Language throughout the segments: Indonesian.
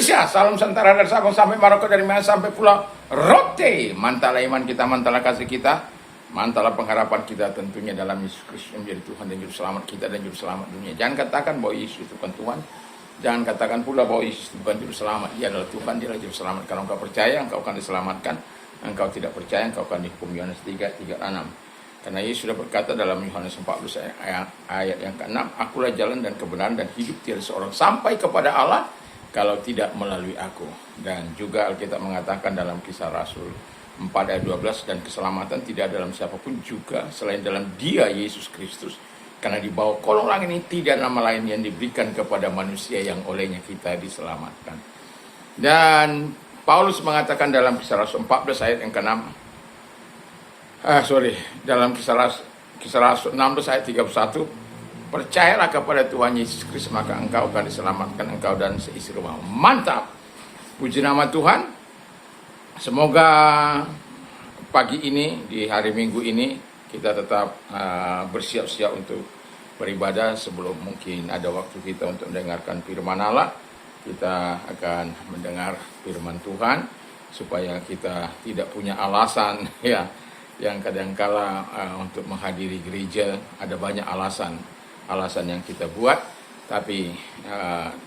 Indonesia, salam Nusantara dari Sabang sampai Maroko, dari Medan sampai Pulau Rote. Mantalah iman kita, mantalah kasih kita, mantalah pengharapan kita tentunya dalam Yesus Kristus yang menjadi Tuhan dan Juru Selamat kita dan Juru Selamat dunia. Jangan katakan bahwa Yesus itu bukan Tuhan. Jangan katakan pula bahwa Yesus itu bukan Juru Selamat. Dia adalah Tuhan, dia adalah Juru Selamat. Kalau engkau percaya, engkau akan diselamatkan. Engkau tidak percaya, engkau akan dihukum. Yohanes 3:3-6. Karena Yesus sudah berkata dalam Yohanes 14 ayat yang ke-6, akulah jalan dan kebenaran dan hidup, tiada seorang sampai kepada Allah kalau tidak melalui aku. Dan juga Alkitab mengatakan dalam Kisah Rasul 4 ayat 12, dan keselamatan tidak dalam siapapun juga selain dalam Dia Yesus Kristus. Karena di bawah kolong langit ini tidak nama lain yang diberikan kepada manusia yang olehnya kita diselamatkan. Dan Paulus mengatakan dalam Kisah Rasul 14 ayat yang ke-6, dalam Kisah Rasul 16 ayat 31, percayalah kepada Tuhan Yesus Kristus maka engkau akan diselamatkan, engkau dan seisi rumah. Mantap. Puji nama Tuhan. Semoga pagi ini, di hari Minggu ini, kita tetap bersiap-siap untuk beribadah sebelum mungkin ada waktu kita untuk mendengarkan firman Allah. Kita akan mendengar firman Tuhan supaya kita tidak punya alasan ya, yang kadangkala untuk menghadiri gereja ada banyak alasan yang kita buat, tapi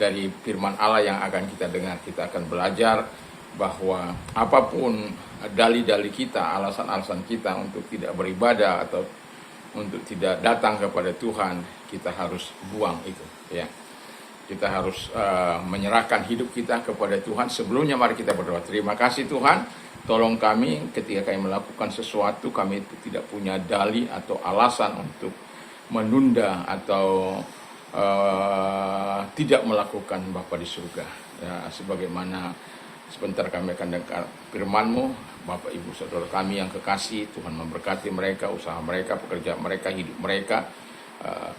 dari firman Allah yang akan kita dengar, kita akan belajar bahwa apapun dalih-dalih kita, alasan-alasan kita untuk tidak beribadah atau untuk tidak datang kepada Tuhan, kita harus buang itu ya. Kita harus menyerahkan hidup kita kepada Tuhan. Sebelumnya mari kita berdoa. Terima kasih Tuhan, tolong kami ketika kami melakukan sesuatu, kami tidak punya dalih atau alasan untuk menunda atau tidak melakukan Bapa di surga ya, sebagaimana sebentar kami akan dengar firman-Mu. Bapak Ibu Saudara kami yang kekasih, Tuhan memberkati mereka, usaha mereka, pekerjaan mereka, hidup mereka,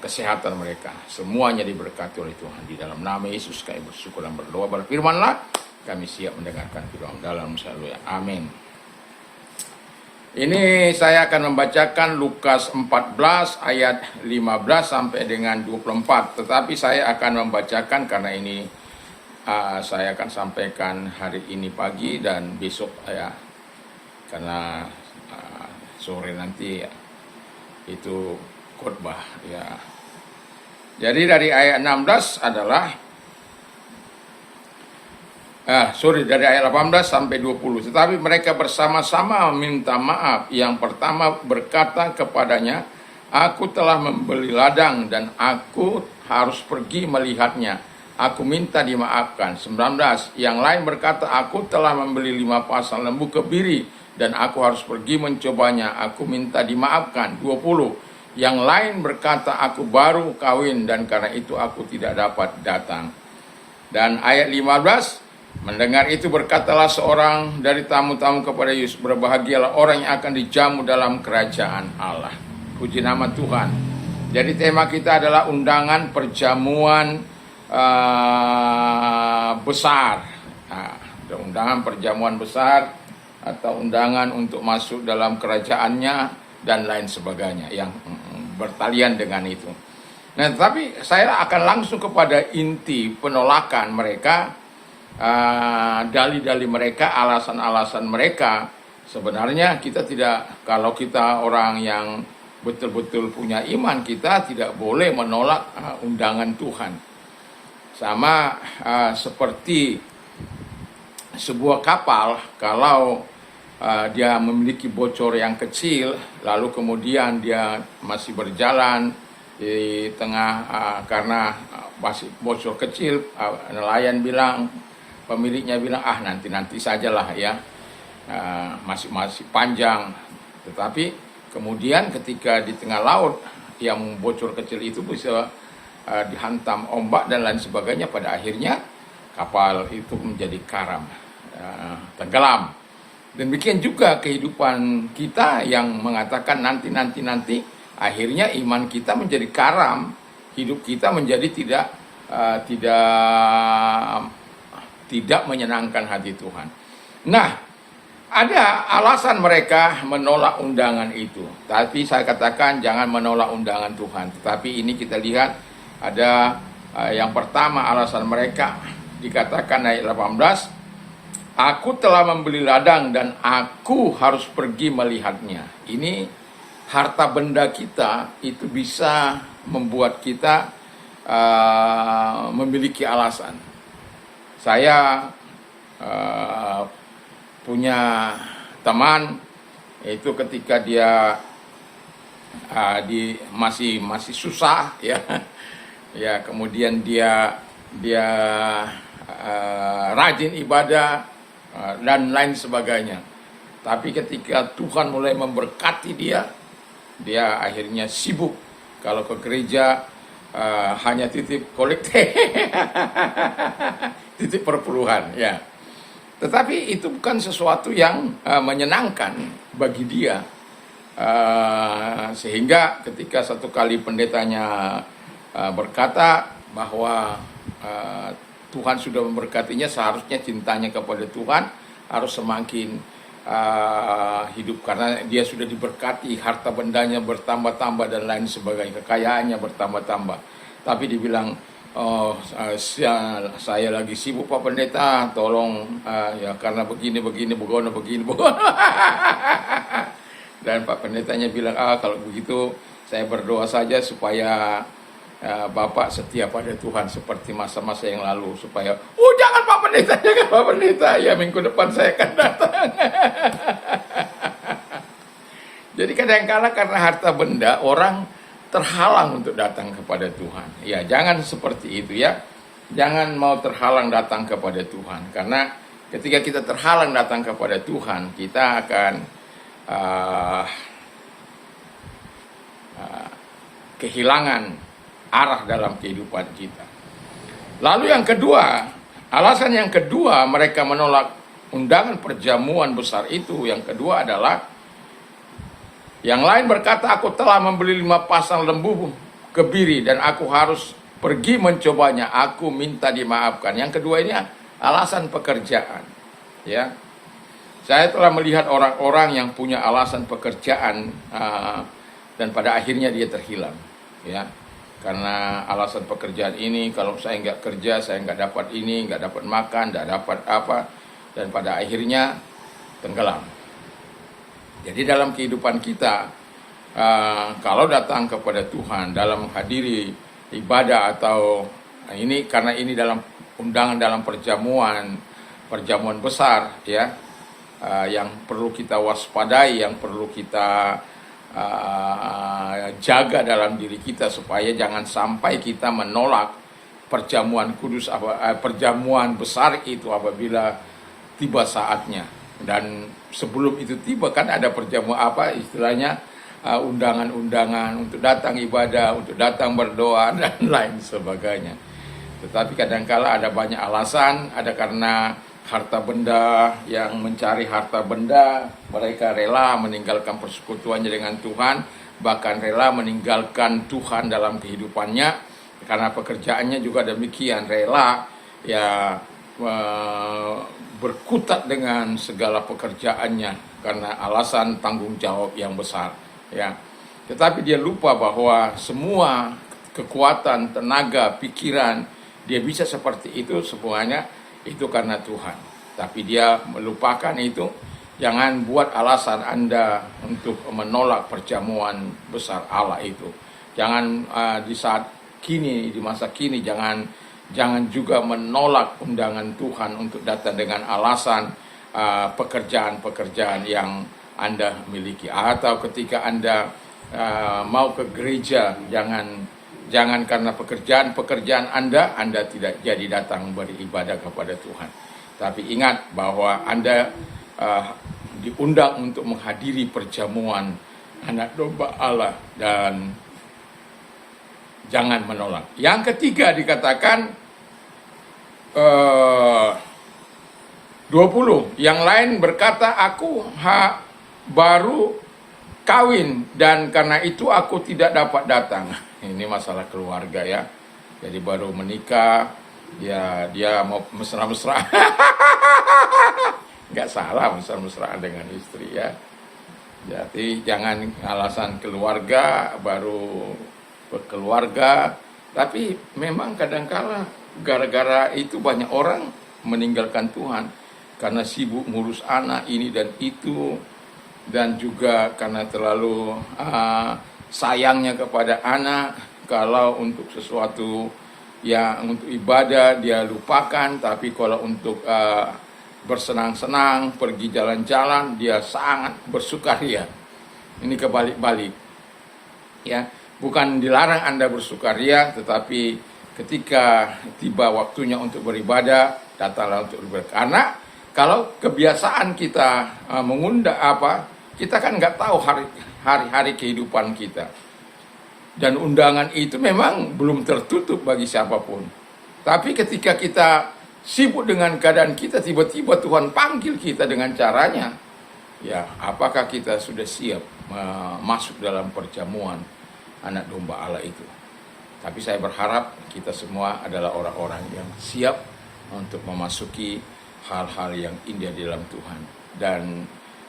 kesehatan mereka, semuanya diberkati oleh Tuhan. Di dalam nama Yesus kami bersyukur dan berdoa. Berfirmanlah, kami siap mendengarkan firman dalam Haleluya. Amin. Ini saya akan membacakan Lukas 14 ayat 15 sampai dengan 24. Tetapi saya akan membacakan karena ini saya akan sampaikan hari ini pagi dan besok ya. Karena sore nanti ya, itu khotbah ya. Jadi dari ayat 16 adalah dari ayat 18 sampai 20. Tetapi mereka bersama-sama meminta maaf. Yang pertama berkata kepadanya, aku telah membeli ladang dan aku harus pergi melihatnya. Aku minta dimaafkan. 19. Yang lain berkata, aku telah membeli 5 pasang lembu kebiri dan aku harus pergi mencobanya. Aku minta dimaafkan. 20. Yang lain berkata, aku baru kawin dan karena itu aku tidak dapat datang. Dan ayat 15, mendengar itu berkatalah seorang dari tamu-tamu kepada Yesus, berbahagialah orang yang akan dijamu dalam kerajaan Allah. Puji nama Tuhan. Jadi tema kita adalah undangan perjamuan besar. Ada undangan perjamuan besar atau undangan untuk masuk dalam kerajaannya dan lain sebagainya yang bertalian dengan itu. Nah, tapi saya akan langsung kepada inti penolakan mereka, dalih-dalih mereka, alasan-alasan mereka. Sebenarnya kita tidak, kalau kita orang yang betul-betul punya iman, kita tidak boleh menolak undangan Tuhan. Sama seperti sebuah kapal, kalau dia memiliki bocor yang kecil, lalu kemudian dia masih berjalan di tengah karena masih bocor kecil, nelayan bilang, pemiliknya bilang, nanti sajalah ya, masih panjang. Tetapi kemudian ketika di tengah laut yang bocor kecil itu bisa dihantam ombak dan lain sebagainya, pada akhirnya kapal itu menjadi karam, tenggelam. Demikian juga kehidupan kita yang mengatakan nanti, akhirnya iman kita menjadi karam, hidup kita menjadi tidak menyenangkan hati Tuhan. Nah, ada alasan mereka menolak undangan itu. Tapi saya katakan jangan menolak undangan Tuhan. Tetapi ini kita lihat ada yang pertama alasan mereka dikatakan ayat 18, aku telah membeli ladang dan aku harus pergi melihatnya. Ini harta benda kita itu bisa membuat kita memiliki alasan. Saya punya teman itu ketika dia masih susah ya, ya kemudian dia rajin ibadah dan lain sebagainya. Tapi ketika Tuhan mulai memberkati dia akhirnya sibuk kalau ke gereja hanya titip kolekte, titip perpuluhan ya. Tetapi itu bukan sesuatu yang menyenangkan bagi dia. Sehingga ketika satu kali pendetanya berkata bahwa Tuhan sudah memberkatinya, seharusnya cintanya kepada Tuhan harus semakin hidup, karena dia sudah diberkati, harta bendanya bertambah-tambah dan lain sebagainya, kekayaannya bertambah-tambah. Tapi dibilang, saya lagi sibuk Pak Pendeta, tolong ya karena begini begono. Dan Pak Pendetanya bilang, kalau begitu saya berdoa saja supaya Bapak setia pada Tuhan seperti masa-masa yang lalu, supaya jangan Pak Pendeta, ya minggu depan saya akan datang. Jadi kadang-kala karena harta benda orang terhalang untuk datang kepada Tuhan. Ya jangan seperti itu ya, jangan mau terhalang datang kepada Tuhan, karena ketika kita terhalang datang kepada Tuhan, kita akan kehilangan arah dalam kehidupan kita. Lalu yang kedua, alasan yang kedua mereka menolak undangan perjamuan besar itu, yang kedua adalah yang lain berkata, aku telah membeli 5 pasang lembu kebiri dan aku harus pergi mencobanya, aku minta dimaafkan. Yang kedua ini alasan pekerjaan ya. Saya telah melihat orang-orang yang punya alasan pekerjaan dan pada akhirnya dia terhilang ya. Karena alasan pekerjaan ini, kalau saya nggak kerja, saya nggak dapat ini, nggak dapat makan, nggak dapat apa, dan pada akhirnya tenggelam. Jadi dalam kehidupan kita, kalau datang kepada Tuhan, dalam menghadiri ibadah atau ini, karena ini dalam undangan dalam perjamuan besar ya, yang perlu kita waspadai, yang perlu kita jaga dalam diri kita supaya jangan sampai kita menolak perjamuan kudus, perjamuan besar itu apabila tiba saatnya. Dan sebelum itu tiba kan ada perjamuan istilahnya undangan-undangan untuk datang ibadah, untuk datang berdoa dan lain sebagainya. Tetapi kadangkala ada banyak alasan, ada karena harta benda, yang mencari harta benda, mereka rela meninggalkan persekutuannya dengan Tuhan, bahkan rela meninggalkan Tuhan dalam kehidupannya, karena pekerjaannya juga demikian, rela ya berkutat dengan segala pekerjaannya karena alasan tanggung jawab yang besar ya. Tetapi dia lupa bahwa semua kekuatan, tenaga, pikiran dia bisa seperti itu semuanya itu karena Tuhan. Tapi dia melupakan itu. Jangan buat alasan Anda untuk menolak perjamuan besar Allah itu. Jangan di saat kini, di masa kini, jangan juga menolak undangan Tuhan untuk datang dengan alasan pekerjaan-pekerjaan yang Anda miliki. Atau ketika Anda mau ke gereja, jangan karena pekerjaan Anda tidak jadi datang beribadah kepada Tuhan. Tapi ingat bahwa Anda diundang untuk menghadiri perjamuan anak domba Allah dan jangan menolak. Yang ketiga dikatakan 20. Yang lain berkata, aku baru kawin dan karena itu aku tidak dapat datang. Ini masalah keluarga ya. Jadi baru menikah, ya dia mau mesra-mesra. Nggak salah mesra-mesraan dengan istri ya. Jadi jangan alasan keluarga, baru berkeluarga. Tapi memang kadangkala gara-gara itu banyak orang meninggalkan Tuhan karena sibuk ngurus anak ini dan itu, dan juga karena terlalu sayangnya kepada anak. Kalau untuk sesuatu yang untuk ibadah dia lupakan, tapi kalau untuk bersenang-senang, pergi jalan-jalan, dia sangat bersukaria. Ini kebalik-balik. Ya, bukan dilarang Anda bersukaria, tetapi ketika tiba waktunya untuk beribadah, datanglah untuk beribadah. Karena kalau kebiasaan kita mengundang kita kan nggak tahu hari-hari kehidupan kita. Dan undangan itu memang belum tertutup bagi siapapun. Tapi ketika kita sibuk dengan keadaan kita, tiba-tiba Tuhan panggil kita dengan caranya, ya apakah kita sudah siap masuk dalam perjamuan anak domba Allah itu? Tapi saya berharap kita semua adalah orang-orang yang siap untuk memasuki hal-hal yang indah di dalam Tuhan. Dan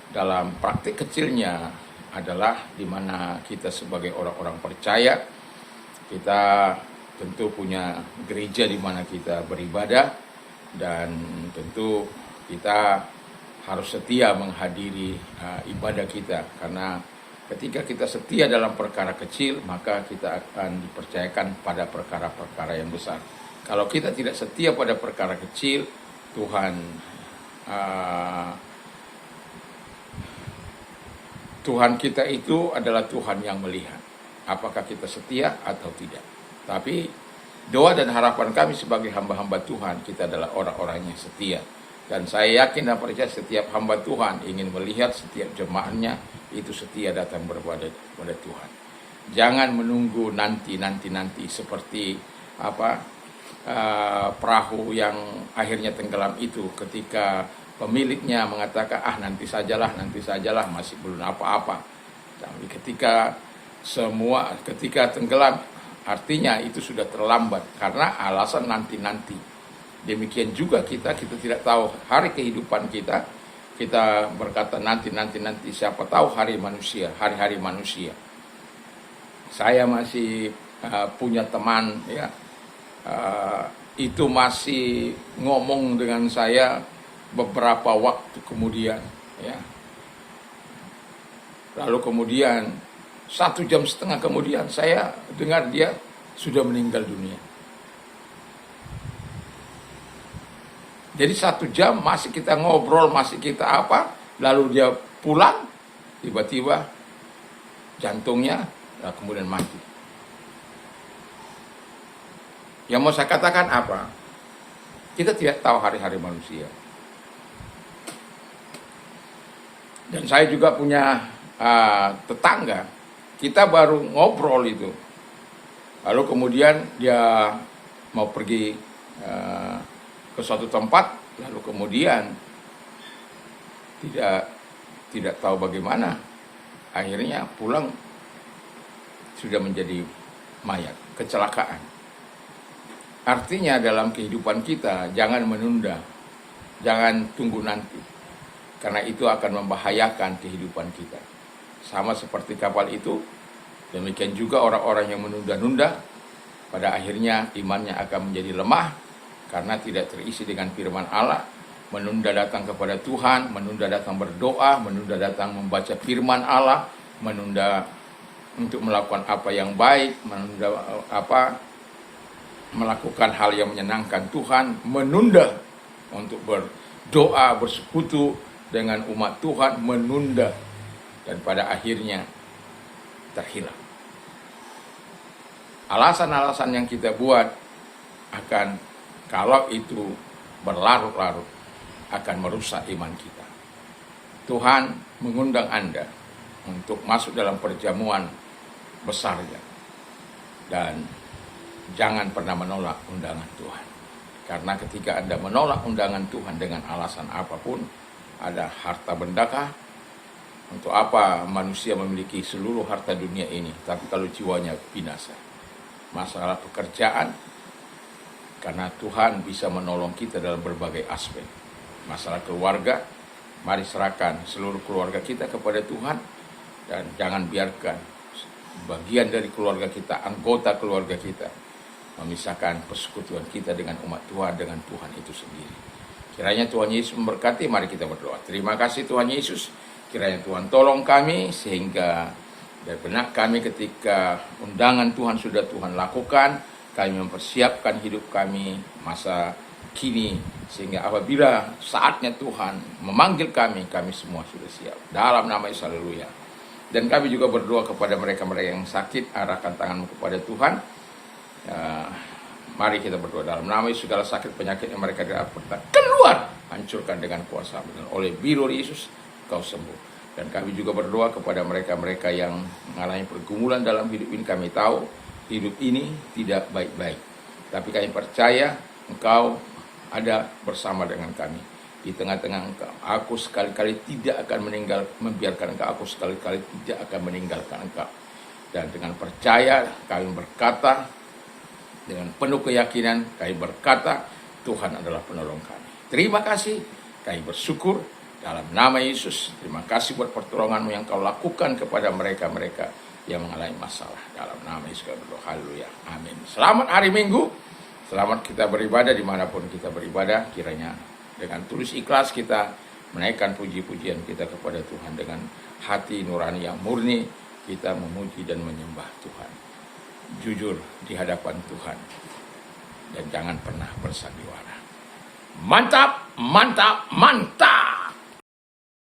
dalam praktik kecilnya adalah di mana kita sebagai orang-orang percaya, kita tentu punya gereja di mana kita beribadah, dan tentu kita harus setia menghadiri ibadah kita, karena ketika kita setia dalam perkara kecil, maka kita akan dipercayakan pada perkara-perkara yang besar. Kalau kita tidak setia pada perkara kecil, Tuhan kita itu adalah Tuhan yang melihat apakah kita setia atau tidak. Tapi doa dan harapan kami sebagai hamba-hamba Tuhan, kita adalah orang-orang yang setia. Dan saya yakin dan percaya setiap hamba Tuhan ingin melihat setiap jemaatnya itu setia datang beribadah kepada Tuhan. Jangan menunggu nanti seperti perahu yang akhirnya tenggelam itu, ketika pemiliknya mengatakan nanti sajalah masih belum apa-apa. Tapi ketika tenggelam, artinya itu sudah terlambat karena alasan nanti. Demikian juga kita tidak tahu hari kehidupan kita. Kita berkata nanti, siapa tahu hari manusia. Saya masih punya teman ya, itu masih ngomong dengan saya beberapa waktu kemudian ya. Lalu kemudian 1,5 jam kemudian saya dengar dia sudah meninggal dunia. Jadi 1 jam masih kita ngobrol, masih kita lalu dia pulang, tiba-tiba jantungnya kemudian mati. Yang mau saya katakan apa? Kita tidak tahu hari-hari manusia. Dan saya juga punya tetangga, kita baru ngobrol itu. Lalu kemudian dia mau pergi ke suatu tempat, lalu kemudian tidak tahu bagaimana, akhirnya pulang sudah menjadi mayat, kecelakaan. Artinya dalam kehidupan kita jangan menunda, jangan tunggu nanti, karena itu akan membahayakan kehidupan kita. Sama seperti kapal itu, demikian juga orang-orang yang menunda-nunda, pada akhirnya imannya akan menjadi lemah, karena tidak terisi dengan firman Allah, menunda datang kepada Tuhan, menunda datang berdoa, menunda datang membaca firman Allah, menunda untuk melakukan apa yang baik, menunda melakukan hal yang menyenangkan Tuhan, menunda untuk berdoa, bersekutu dengan umat Tuhan, menunda, dan pada akhirnya terhilang. Alasan-alasan yang kita buat akan, kalau itu berlarut-larut, akan merusak iman kita. Tuhan mengundang Anda untuk masuk dalam perjamuan besarnya. Dan jangan pernah menolak undangan Tuhan. Karena ketika Anda menolak undangan Tuhan dengan alasan apapun, ada harta bendakah? Untuk apa manusia memiliki seluruh harta dunia ini, tapi kalau jiwanya binasa? Masalah pekerjaan, karena Tuhan bisa menolong kita dalam berbagai aspek. Masalah keluarga, mari serahkan seluruh keluarga kita kepada Tuhan, dan jangan biarkan bagian dari keluarga kita, anggota keluarga kita, memisahkan persekutuan kita dengan umat Tuhan, dengan Tuhan itu sendiri. Kiranya Tuhan Yesus memberkati. Mari kita berdoa. Terima kasih Tuhan Yesus. Kiranya Tuhan tolong kami sehingga dari benak kami ketika undangan Tuhan sudah Tuhan lakukan, kami mempersiapkan hidup kami masa kini, sehingga apabila saatnya Tuhan memanggil kami, kami semua sudah siap. Dalam nama Yesus, haleluya. Dan kami juga berdoa kepada mereka-mereka yang sakit, arahkan tanganmu kepada Tuhan. Mari kita berdoa dalam nama Yesus. Segala sakit penyakit yang mereka dapat keluar, hancurkan dengan kuasa dan oleh biru Yesus kau sembuh. Dan kami juga berdoa kepada mereka-mereka yang mengalami pergumulan dalam hidup ini. Kami tahu hidup ini tidak baik-baik, tapi kami percaya Engkau ada bersama dengan kami di tengah-tengah Engkau. Aku sekali-kali tidak akan membiarkan Engkau. Aku sekali-kali tidak akan meninggalkan Engkau. Dan dengan percaya kami berkata, dengan penuh keyakinan kami berkata, Tuhan adalah penolong kami. Terima kasih, kami bersyukur dalam nama Yesus. Terima kasih buat pertolongan-Mu yang Kau lakukan kepada mereka-mereka yang mengalami masalah. Dalam nama Yesus kami berdoa, haleluya, amin. Selamat hari Minggu, selamat kita beribadah dimanapun kita beribadah. Kiranya dengan tulus ikhlas kita menaikkan puji-pujian kita kepada Tuhan. Dengan hati nurani yang murni, kita memuji dan menyembah Tuhan. Jujur di hadapan Tuhan, dan jangan pernah bersandiwara. Mantap, mantap, mantap.